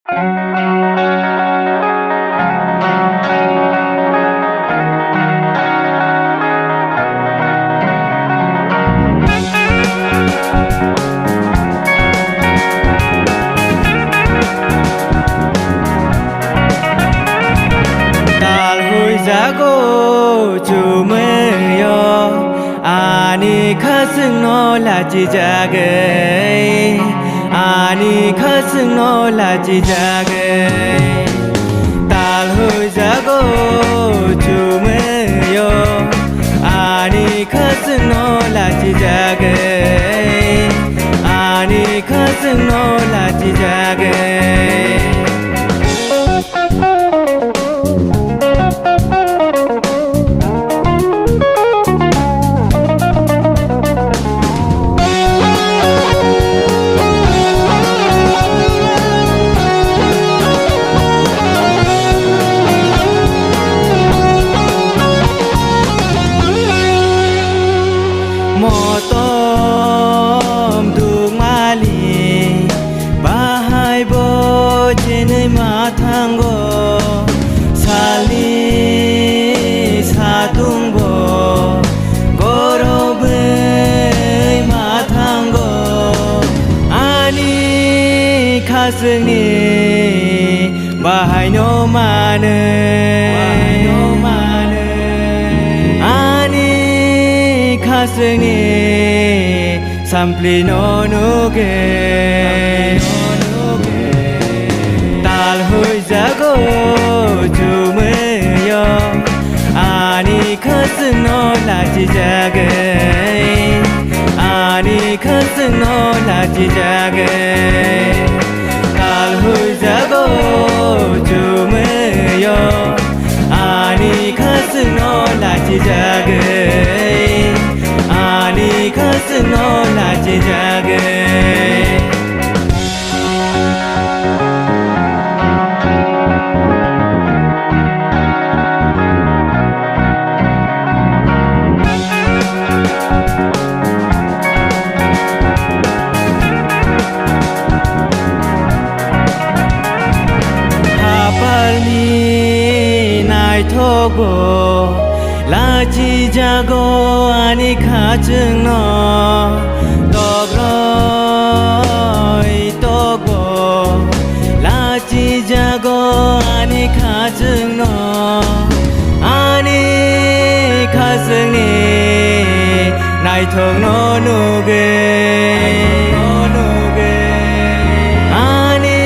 Tal Huijago chumeyo ani khasung no la chi jage ani khasung no la chi jage Tal Huijago chumeyo ani khasung no la chi jage ani khasung no la chi jage Motom dung mali bahai bo chene mathango sali satung bo gorobe mathango ani khasni bahai no mane khasni sampli no nuge Tal Huijago chumeyo ani khasung no la chi jage ani khasung no la chi jage Tal Huijago chumeyo ani khasung no la chi jage ani khasung no la chi jage Hapalni nai thogo la chi jago ani khachung no togroi togo la chi jago ani khachung no ani khasung ni nai thong no nuge ani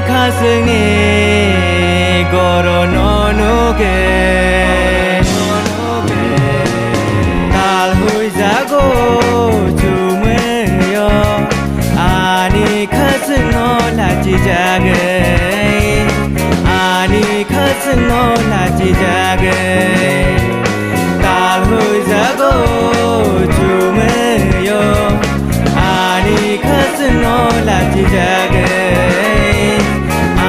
khasung ni goro no nuge Tal Huijago chumeyo ani khasung no la chi jage ani khasung no la chi jage Tal Huijago chumeyo ani khasung no la chi jage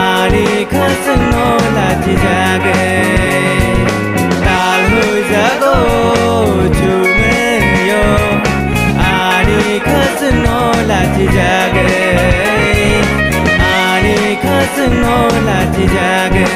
ani khasung no la chi jage Tal Huijago chumeyo ani khasung no la chi jage ani khasung no la chi jage